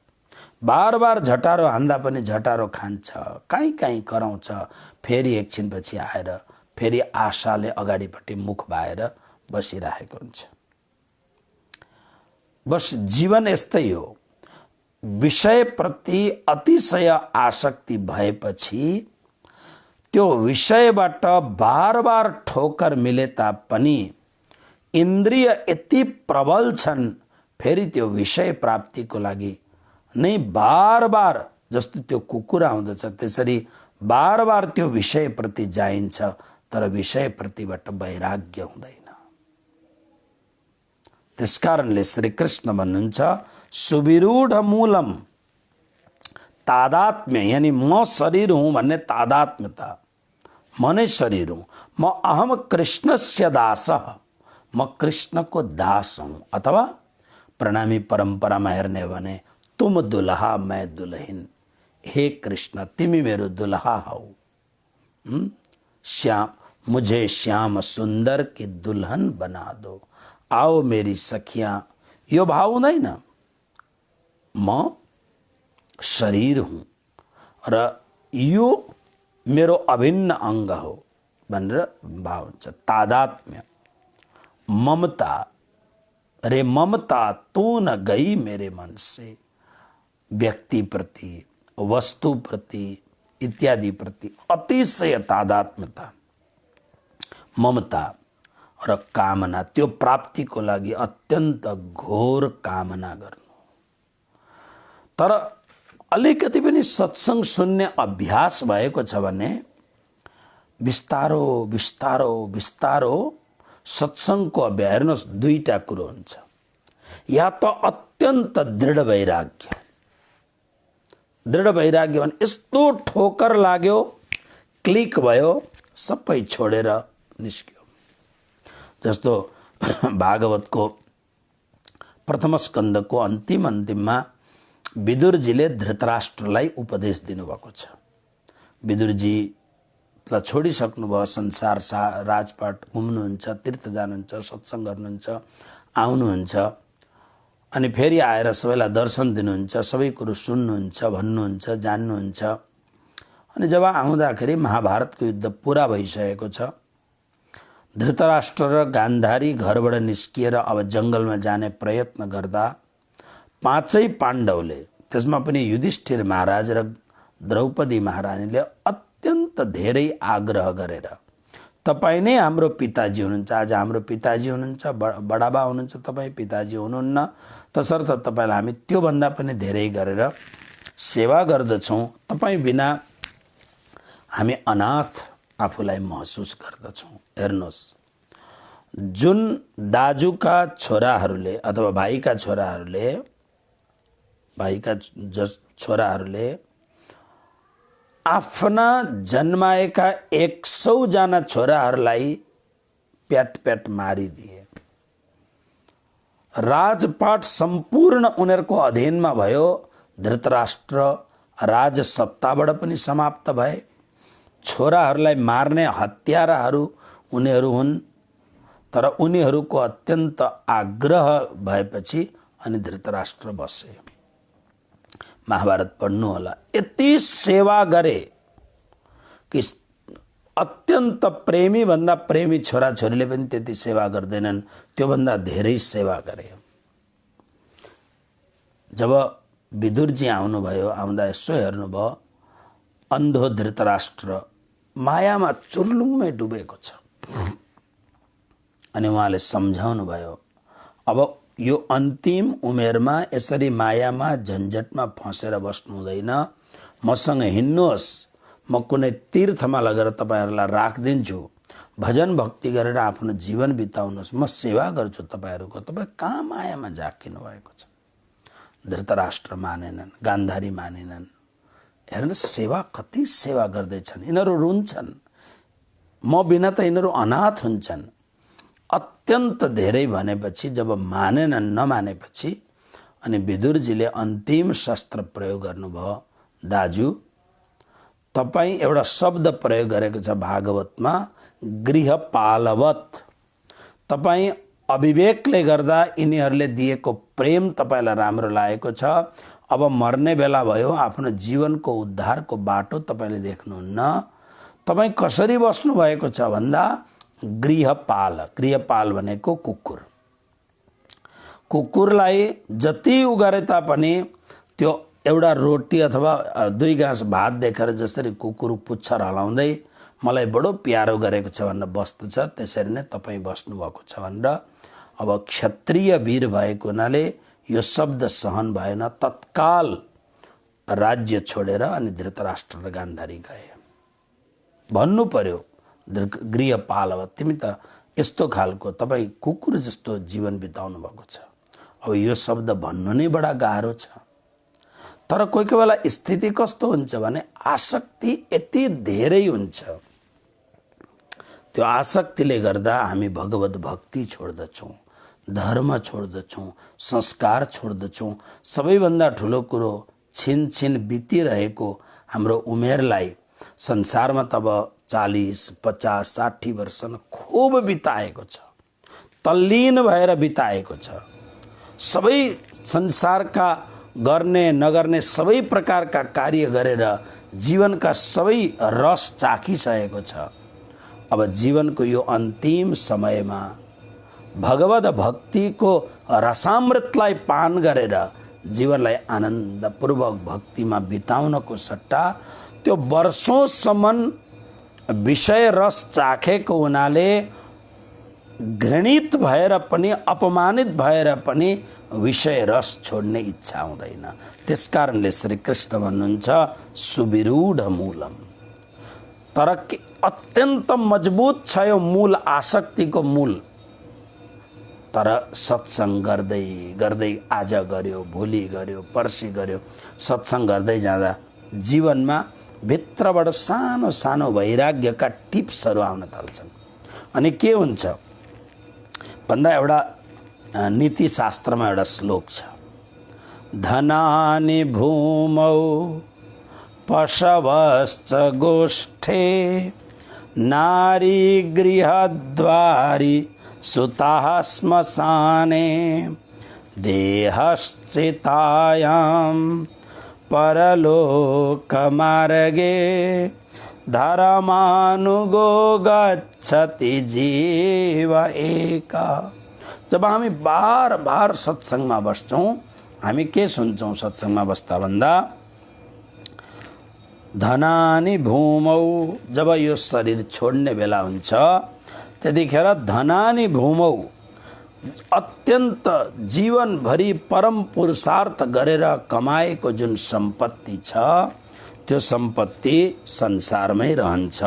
बार बार झटारो हान्दा पनि झटारो खान्छ, काहीँ काहीँ कराउँछ, फेरि एकछिनपछि आएर फेरि आशाले अगाडिपट्टि मुख बाएर बसिरहेको हुन्छ। बस जीवन यस्तै हो। विषयप्रति अतिशय आसक्ति भएपछि त्यो विषयबाट बार बार ठोकर मिले तापनि इन्द्रिय यति प्रबल छन्, फेरि त्यो विषय प्राप्तिको लागि नै बार बार, जस्तो त्यो कुकुर आउँदछ त्यसरी बार बार त्यो विषयप्रति जाइन्छ, तर विषयप्रतिबाट वैराग्य हुँदैन। त्यसकारणले श्रीकृष्ण भन्नुहुन्छ सुविरूढ मूलम तादात्म्य, यानी म शरीर हुँ भन्ने तादात्म्यता, म नै शरीर हुँ। म अहम कृष्णस्य दासः, म कृष्णको दास हूँ। अथवा प्रणामी परम्परामा हेर्ने हो भने तुम दुल्हा मैं दुल्हिन, हे कृष्ण तिमी मेरो दुल्हा हौ, श्याम मुझे श्याम सुंदर की दुल्हन बना दो, आओ मेरी सखियां। यो भाव हुँदैन, म शरीर हुँ र यो मेरो अभिन्न अंग हो भनेर भाव हुन्छ। तादात्म्य, ममता, रे ममता तू न गई मेरे मन से, व्यक्ति प्रति, वस्तु प्रति इत्यादि प्रति अतिशय तादात्म्यता, ममता र कामना, त्यो प्राप्तिको लागि अत्यन्त घोर कामना गर्नु। तर अलिकति पनि सत्संग सुन्ने अभ्यास भएको छ भने बिस्तारो बिस्तारो बिस्तारो सत्संगको अभ्यास, हेर्नुहोस् दुईटा कुरो हुन्छ। या त अत्यन्त दृढ वैराग्य, दृढ वैराग्य भने यस्तो ठोकर लाग्यो, क्लिक भयो, सबै छोडेर निस्क्यो। जस्तो भागवतको प्रथम स्कन्धको अन्तिम अन्तिममा विदुरजीले धृतराष्ट्रलाई उपदेश दिनुभएको छ। विदुरजीलाई छोडिसक्नुभयो, संसार राजपाट घुम्नुहुन्छ, तीर्थ जानुहुन्छ, सत्सङ्ग गर्नुहुन्छ, आउनुहुन्छ, अनि फेरि आएर सबैलाई दर्शन दिनुहुन्छ, सबै कुरो सुन्नुहुन्छ, भन्नुहुन्छ, जान्नुहुन्छ। अनि जब आउँदाखेरि महाभारतको युद्ध पुरा भइसकेको छ, धृतराष्ट्र र गान्धारी घरबाट निस्किएर अब जङ्गलमा जाने प्रयत्न गर्दा पाँचै पाण्डवले, त्यसमा पनि युधिष्ठिर महाराज र द्रौपदी महारानीले अत्यन्त धेरै आग्रह गरेर, तपाईँ नै हाम्रो पिताजी हुनुहुन्छ, आज हाम्रो पिताजी हुनुहुन्छ, बडाबा हुनुहुन्छ, तपाईँ पिताजी हुनुहुन्न, तसर्थ तपाईँलाई हामी त्योभन्दा पनि धेरै गरेर सेवा गर्दछौँ, तपाईँ बिना हामी अनाथ आफूलाई महसुस गर्दछौँ। हेर्नुहोस्, जुन दाजुका छोराहरूले अथवा भाइका छोराहरूले आफ्ना जन्माएका 100 जना छोराहरूलाई प्याट प्याट मारिदिए, राजपाट सम्पूर्ण उनीहरूको अधीनमा भयो, धृतराष्ट्र राजसत्ताबाट पनि समाप्त भए, छोराहरूलाई मार्ने हत्याराहरू उनीहरू हुन्। तर उनीहरूको अत्यन्त आग्रह भएपछि अनि धृतराष्ट्र बसे। महाभारत पढ्नु होला, यति सेवा गरे कि अत्यन्त प्रेमी भन्दा प्रेमी छोराछोरीले पनि त्यति सेवा गर्दैनन्, त्योभन्दा धेरै सेवा गरे। जब विदुरजी आउनुभयो, आउँदा यसो हेर्नुभयो, अन्धो धृतराष्ट्र मायामा चुर्लुङ्गमै डुबेको छ। अनि उहाँले सम्झाउनु भयो, अब यो अन्तिम उमेरमा यसरी मायामा झन्झटमा फसेर बस्नु हुँदैन, मसँग हिँड्नुहोस्, म कुनै तीर्थमा लगेर तपाईहरुलाई राखिदिन्छु, भजन भक्ति गरेर आफ्नो जीवन बिताउनुहोस्, म सेवा गर्छु तपाईहरुको। तपाई कहाँ मायामा झाकिनु भएको छ। धृतराष्ट्र मानेनन्, गान्धारी मानेनन्। हेर्नुस्, सेवा कति सेवा गर्दैछन्, यिनीहरू रुन्छन्, म बिना त यिनीहरू अनाथ हुन्छन्। अत्यन्त धेरै भनेपछि जब मानेनन्, नमानेपछि अनि विदुरजीले अन्तिम शस्त्र प्रयोग गर्नुभयो। दाजु, तपाई एउटा शब्द प्रयोग गरेको छ भागवतमा, गृहपालवत। तपाई अविवेकले गर्दा यिनीहरूले दिएको प्रेम तपाईलाई राम्रो लागेको छ, अब मर्ने बेला भयो, आफ्नो जीवनको उद्धारको बाटो तपाईले देख्नुहुन्न। तपाई कसरी बस्नु भएको छ भन्दा गृहपाल, गृहपाल भनेको कुकुर। कुकुरलाई जति उ गरे तापनि त्यो एउटा रोटी अथवा 2 गाँस भात देखेर जसरी कुकुर पुच्छर हलाउँदै मलाई बडो प्यारो गरेको छ भनेर बस्दछ, त्यसरी नै तपाई बस्नु भएको छ भनेर अब क्षत्रिय वीर भएको हुनाले यो शब्द सहन भएन। तत्काल राज्य छोडेर अनि धृतराष्ट्र र गान्धारी गए। भन्नु पर्यो गृहपाल, अब तिमी त यस्तो खालको तपाई कुकुर जस्तो जीवन बिताउनु भएको छ। अब यो शब्द भन्नु नै बडा गाह्रो छ। तर कोही कोही बेला स्थिति कस्तो हुन्छ भने आसक्ति यति धेरै हुन्छ, त्यो आसक्तिले गर्दा हामी भगवत भक्ति छोड्दछौँ, धर्म छोड्दछौँ, संस्कार छोड्दछौँ। सबैभन्दा ठुलो कुरो छिन छिन बितिरहेको हाम्रो उमेरलाई संसारमा तब 40, 50, 60 वर्ष खूब बिताएको छ, तल्लीन भएर बिताएको छ। सबै संसारका गर्ने नगर्ने सबै प्रकारका कार्य गरेर जीवनका सबै रस चाखिसकेको छ। अब जीवनको यो अन्तिम समयमा भगवत भक्तिको रसामृतलाई पान गरेर जीवनलाई आनन्दपूर्वक भक्तिमा बिताउनको सट्टा त्यो वर्षौंसम्म विषय रस चाखेको हुनाले घृणित भएर पनि, अपमानित भएर पनि विषय रस छोड्ने इच्छा हुँदैन। त्यसकारणले श्री कृष्ण भन्नुहुन्छ सुविरूढ मूलम। तर अत्यन्त मजबुत छ यो मूल, आसक्तिको मूल। तर सत्संग गर्दै गर्दै आज गर्यो, भोलि गर्यो, पर्सि गर्यो, सत्संग गर्दै जाँदा जीवनमा भित्रबाट सानो सानो वैराग्यका टिप्सहरू आउन थाल्छन्। अनि के हुन्छ भन्दा एउटा नीति शास्त्रमा एउटा श्लोक छ, धनानि भूमौ पशवश्च गोष्ठे नारी गृहद्वारि सुताः श्मशाने देहश्चितायां परलोकमार्गे धर्मानुगो गच्छति जीव एका। जब हामी बार बार सत्संगमा बस्छौं, हामी के सुन्छौं सत्संगमा बस्दा भन्दा धनानि भूमौ, जब यो शरीर छोड्ने बेला हुन्छ त्यतिखेर धनानि भूमौ, अत्यन्त जीवनभरि परम पुरुषार्थ गरेर कमाएको जुन सम्पत्ति छ त्यो सम्पत्ति संसारमै रहन्छ,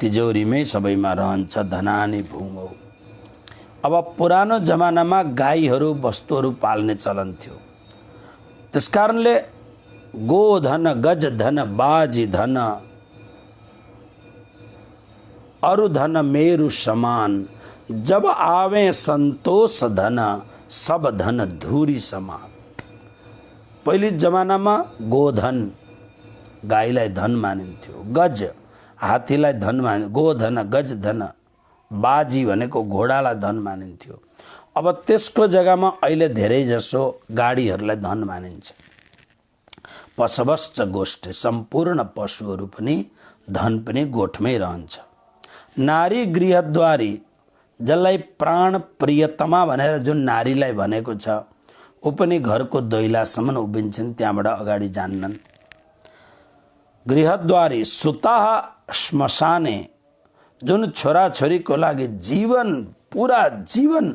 तिजोरीमै सबैमा रहन्छ। धनानि भूमौ। अब पुरानो जमानामा गाईहरू वस्तुहरू पाल्ने चलन थियो। त्यसकारणले गोधन, गजधन, बाजी धन, अरु धन मेरु समान, जब आवे संतोष धन, सब धन धूरी समान। पहिले जमानामा गोधन, गाईलाई धन मानिन्थ्यो, गज हात्तीलाई धन मानिन्थ्यो, गोधन, गजधन, बाजी भनेको घोडालाई धन मानिन्थ्यो। अब त्यसको जग्गामा अहिले धेरै जसो गाडीहरूलाई धन मानिन्छ। पशवश्च गोष्ठे, सम्पूर्ण पशुहरू पनि धन पनि गोठमै रहन्छ। नारी गृहद्वारी, जसलाई प्राण प्रियतमा भनेर जुन नारीलाई भनेको छ ऊ पनि घरको दैलासम्म उभिन्छन्, त्यहाँबाट अगाडि जान्नन्। गृहद्वारी सुताः श्मशाने, जुन छोराछोरीको लागि जीवन, पुरा जीवन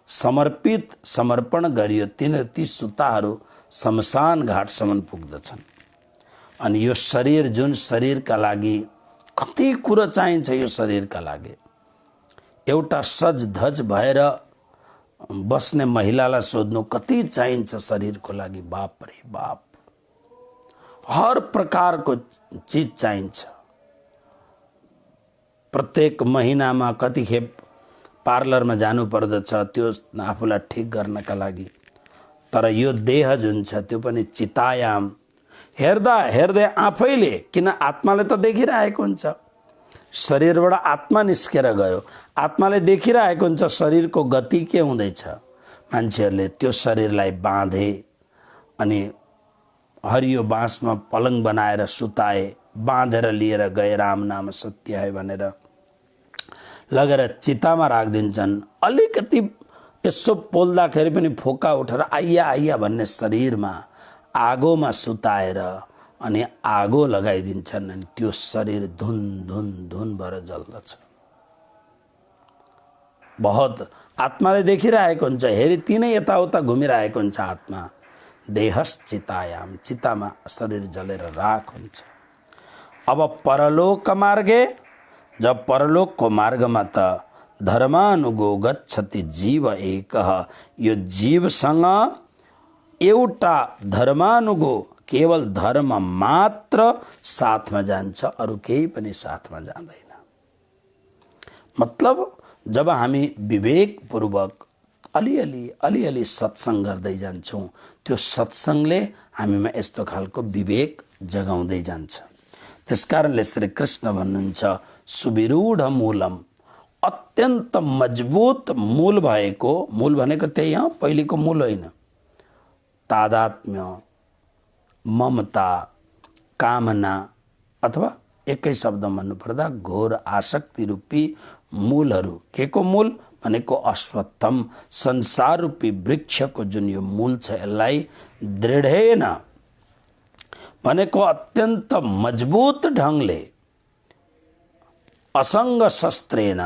समर्पित समर्पण गरियो, ती सुताहरू शमशान घाटसम्म पुग्दछन्। अनि यो शरीर, जुन शरीरका लागि कति कुरो चाहिन्छ, यो शरीरका लागि एउटा सज धज भएर बस्ने महिलालाई सोध्नु कति चाहिन्छ शरीरको लागि, बाप रे बाप, हर प्रकारको चीज चाहिन्छ। प्रत्येक महिनामा कति खेप पार्लरमा जानु पर्दछ त्यो आफूलाई ठिक गर्नका लागि। तर यो देह जुन छ त्यो पनि चितायाम, हेर्दा हेर्दै आफैले, किन आत्माले त देखिरहेको हुन्छ, शरीरबाट आत्मा निस्केर गयो, आत्माले देखिरहेको हुन्छ शरीरको गति के हुँदैछ। मान्छेहरूले त्यो शरीरलाई बाँधे अनि हरियो बाँसमा पलङ बनाएर सुताए, बाँधेर लिएर गए राम नाम सत्य है भनेर लगेर चितामा राखिदिन्छन्। अलिकति यसो पोल्दाखेरि पनि फोका उठेर आइया आइया भन्ने शरीरमा आगोमा सुताएर अनि आगो लगाइदिन्छन् अनि त्यो शरीर धुन धुन धुन भएर जल्दछ। बहुत आत्माले देखिरहेको हुन्छ, हेरी तिनै यताउता घुमिरहेको हुन्छ आत्मा। देहश्चितायाम, चितामा शरीर जलेर राख हुन्छ। अब परलोक मार्गे, जब परलोकको मार्गमा त धर्मानुगो गच्छति जीव एक, यो जीवसँग एउटा धर्मानुगो केवल धर्म मात्र साथमा जान्छ, अरू केही पनि साथमा जाँदैन। मतलब जब हामी विवेकपूर्वक अलिअलि सत्संग गर्दै जान्छौँ, त्यो सत्संगले हामीमा यस्तो खालको विवेक जगाउँदै जान्छ। त्यसकारणले श्री कृष्ण भन्नुहुन्छ सुविरूढ मूलम, अत्यन्त मजबुत मूल भएको, मूल भनेको त्यही हो, पहिलेको मूल होइन। तादात्म्य, ममता, कामना, अथवा एकै शब्द भन्नुपर्दा घोर आसक्ति रूपी मूलहरू। के को मूल भनेको अश्वत्थम, संसार रूपी वृक्षको जुन यो मूल छ, यसलाई दृढेन भनेको अत्यन्त मजबुत ढङ्गले, असङ्ग शस्त्रेन,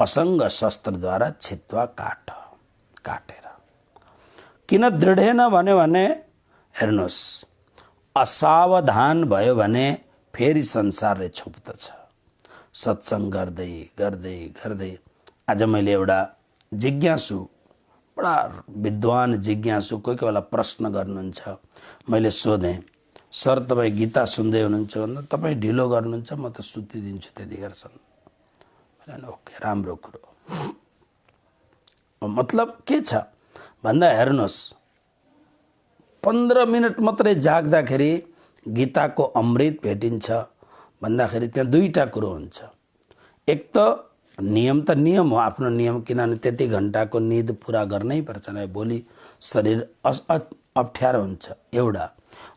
असङ्ग शस्त्रद्वारा छित्वा काटेर। किन दृढेन भन्यो भने हेर्नुहोस्, असावधान भयो भने फेरि संसारले छोप्दछ। सत्संग गर्दै गर्दै गर्दै आज मैले एउटा जिज्ञासु, बडा विद्वान जिज्ञासु कोही कोही बेला प्रश्न गर्नुहुन्छ। मैले सोधेँ, सर तपाईँ गीता सुन्दै हुनुहुन्छ भन्दा तपाईँ ढिलो गर्नुहुन्छ, म त सुतिदिन्छु त्यतिखेरसम्म। ओके, राम्रो कुरो। मतलब के छ भन्दा हेर्नुहोस्, 15 मिनट मात्रै जाग्दाखेरि गीताको अमृत भेटिन्छ भन्दाखेरि त्यहाँ दुईटा कुरो हुन्छ। एक त नियम त नियम हो, आफ्नो नियम, किनभने त्यति घन्टाको निद पुरा गर्नै पर्छ नै, भोलि शरीर अप्ठ्यारो हुन्छ एउटा।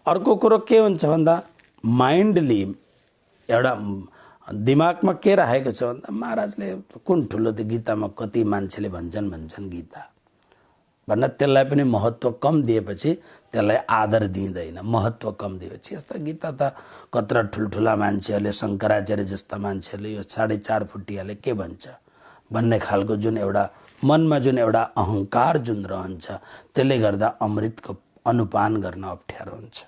अर्को कुरो के हुन्छ भन्दा माइन्डली एउटा दिमागमा के राखेको छ भन्दा महाराजले कुन ठुलो त्यो गीतामा कति मान्छेले भन्छन् गीता भन्दा त्यसलाई पनि महत्त्व कम दिएपछि त्यसलाई आदर दिँदैन, महत्त्व कम दिएपछि। यस्ता गीता त कत्रा ठुल्ठुला मान्छेहरूले, शङ्कराचार्य जस्ता मान्छेहरूले यो 4.5 फुटियाले के भन्छ भन्ने खालको जुन एउटा मनमा जुन एउटा अहङ्कार जुन रहन्छ, त्यसले गर्दा अमृतको अनुपान गर्न अप्ठ्यारो हुन्छ।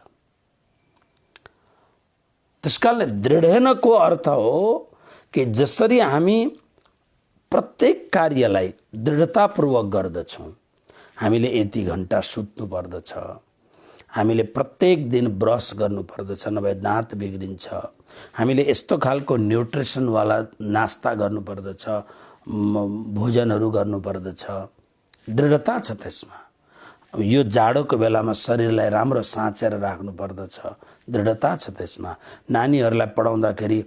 त्यसकारणले दृढेनको अर्थ हो कि जसरी हामी प्रत्येक कार्यलाई दृढतापूर्वक गर्दछौँ, हामीले यति घन्टा सुत्नु पर्दछ, हामीले प्रत्येक दिन ब्रस गर्नु पर्दछ नभए दाँत बिग्रिन्छ, हामीले यस्तो खालको न्युट्रिसनवाला नास्ता गर्नु पर्दछ, भोजनहरू गर्नु पर्दछ, दृढता छ त्यसमा। यो जाडोको बेलामा शरीरलाई राम्रो साँचेर राख्नु पर्दछ, दृढता छ त्यसमा। नानीहरूलाई पढाउँदाखेरि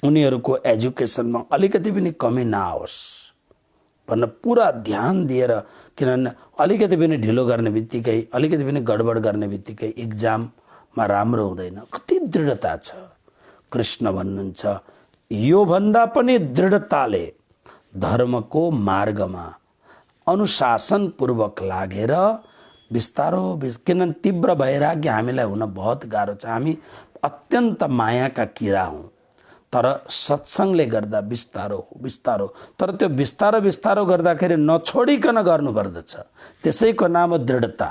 उनीहरूको एजुकेसनमा अलिकति पनि कमी नआओस् भन्न पुरा ध्यान दिएर, किनभने अलिकति पनि ढिलो गर्ने बित्तिकै, अलिकति पनि गडबड गर्ने बित्तिकै इक्जाममा राम्रो हुँदैन। कति दृढता छ। कृष्ण भन्नुहुन्छ योभन्दा पनि दृढताले धर्मको मार्गमा अनुशासनपूर्वक लागेर बिस्तारो, किनभने तीव्र वैराग्य हामीलाई हुन बहुत गाह्रो छ। हामी अत्यन्त मायाका किरा हौँ, तर सत्सङ्गले गर्दा बिस्तारो, तर त्यो बिस्तारो गर्दाखेरि नछोडिकन गर्नुपर्दछ। त्यसैको नाम दृढता।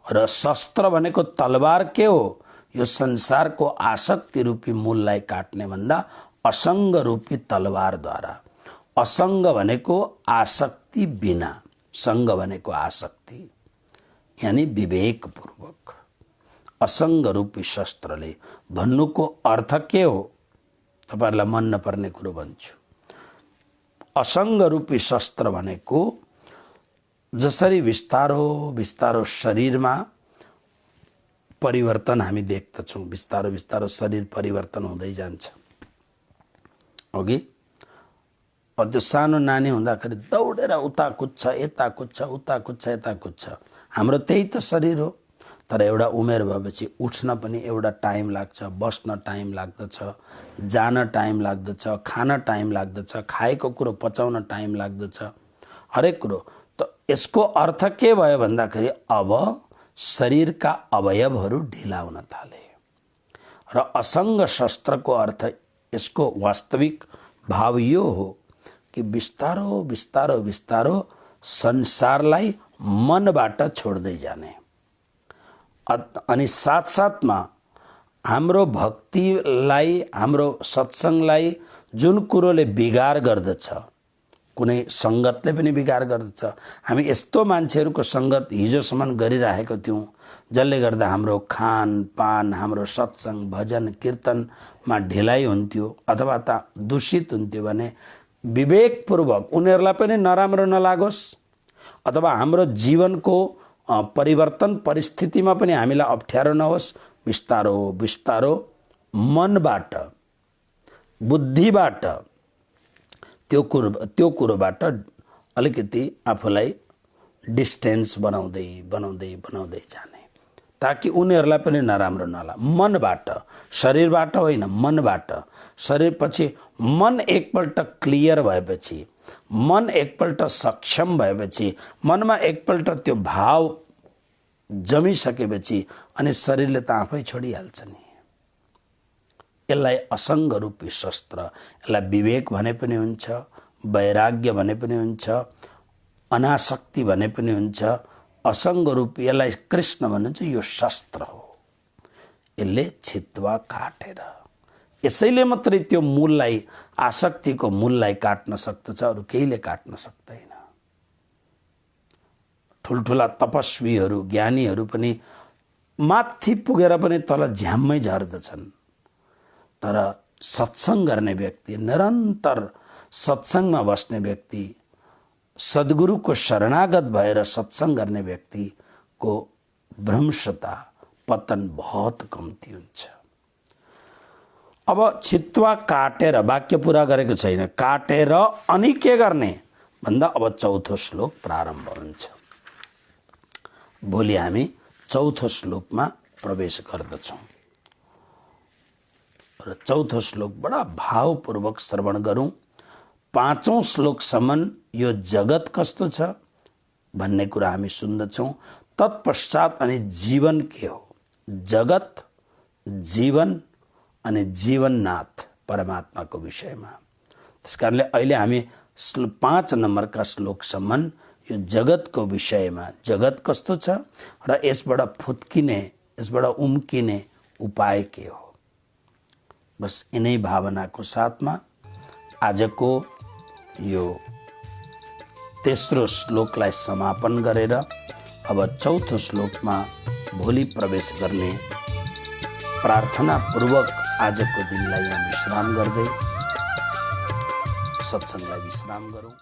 र शस्त्र भनेको तलवार के हो? यो संसारको आसक्ति रूपी मूललाई काट्ने भन्दा असङ्ग रूपी तलवारद्वारा। असङ्ग भनेको आसक्ति बिना, सङ्ग भनेको आसक्ति, यानी विवेकपूर्वक। असङ्ग रूपी शस्त्रले भन्नुको अर्थ के हो? तपाईहरुलाई मन नपर्ने कुरो भन्छु। असङ्ग रूपी शस्त्र भनेको जसरी बिस्तारो शरीरमा परिवर्तन हामी देख्दछौँ, बिस्तारो शरीर परिवर्तन हुँदै जान्छ। अघि त्यो सानो नानी हुँदाखेरि दौडेर उता कुद्छ, यता कुद्छ, उता कुद्छ, यता कुद्छ। हाम्रो त्यही त शरीर हो। तर एउटा उमेर भएपछि उठ्न पनि एउटा टाइम लाग्छ, बस्न टाइम लाग्दछ, जान टाइम लाग्दछ, खान टाइम लाग्दछ, खाएको कुरो पचाउन टाइम लाग्दछ, हरेक कुरो। त यसको अर्थ के भयो भन्दाखेरि अब शरीरका अवयवहरू ढिला हुन थाले र असङ्ग शस्त्रको अर्थ यसको वास्तविक भाव यो हो कि बिस्तारो बिस्तारो बिस्तारो संसारलाई मनबाट छोड्दै जाने अनि साथसाथमा हाम्रो भक्तिलाई, हाम्रो सत्संगलाई जुन कुरोले बिगार गर्दछ, कुनै संगतले पनि बिगार गर्दछ। हामी यस्तो मान्छेहरूको संगत हिजोसम्म गरिरहेको थियौँ जसले गर्दा हाम्रो खानपान, हाम्रो सत्संग, भजन, कीर्तनमा ढिलाइ हुन्थ्यो अथवा त दूषित हुन्थ्यो भने विवेकपूर्वक उनीहरूलाई पनि नराम्रो नलागोस् अथवा हाम्रो जीवनको परिवर्तन परिस्थितिमा पनि हामीलाई अप्ठ्यारो नहोस्, बिस्तारो बिस्तारो मनबाट, बुद्धिबाट त्यो कुरोबाट अलिकति आफूलाई डिस्टेन्स बनाउँदै बनाउँदै बनाउँदै जाने, ताकि उनीहरूलाई पनि नराम्रो नला। मनबाट, शरीरबाट होइन, मनबाट। शरीरपछि मन एकपल्ट क्लियर भएपछि, मन एकपल्ट सक्षम भएपछि, मनमा एकपल्ट त्यो भाव जमिसकेपछि अनि शरीरले त आफै छोडिहाल्छ नि। यसलाई असङ्ग रूपी शस्त्र, यसलाई विवेक भने पनि हुन्छ, वैराग्य भने पनि हुन्छ, अनासक्ति भने पनि हुन्छ, असङ्ग रूपी यसलाई कृष्ण भन्नुहुन्छ। यो शस्त्र हो, यसले छित्वा काटेर, यसैले मात्रै त्यो मूललाई, आसक्तिको मूललाई काट्न सक्दछ, अरू केहीले काट्न सक्दैन। ठुल्ठुला तपस्वीहरू, ज्ञानीहरू पनि माथि पुगेर पनि तल झ्याम्मै झर्दछन्, तर सत्संग गर्ने व्यक्ति, निरन्तर सत्संगमा बस्ने व्यक्ति, सद्गुरुको शरणागत भएर सत्संग गर्ने व्यक्तिको भ्रंशता, पतन बहुत कम्ती हुन्छ। अब छित्वा काटेर, वाक्य पूरा गरेको छैन, काटेर अनि के गर्ने भन्दा अब चौथो श्लोक प्रारम्भ हुन्छ। भोलि हामी चौथो श्लोकमा प्रवेश गर्दछौँ र चौथो श्लोक बडा भावपूर्वक श्रवण गरौँ। पाँचौं श्लोकसम्म यो जगत कस्तो छ भन्ने कुरा हामी सुन्दछौँ। तत्पश्चात अनि जीवन के हो, जगत, जीवन अनि जीवननाथ परमात्माको विषयमा। त्यसकारणले अहिले हामी 5 नम्बरका श्लोकसम्म यो जगतको विषयमा, जगत कस्तो छ र यसबाट फुत्किने, यसबाट उम्किने उपाय के हो, बस यिनै भावनाको साथमा आजको यो तेस्रो श्लोकलाई समापन गरेर अब चौथो श्लोकमा भोलि प्रवेश गर्ने प्रार्थनापूर्वक आजको दिनलाई यहाँ विश्राम गर्दै सत्संगलाई विश्राम गरौँ।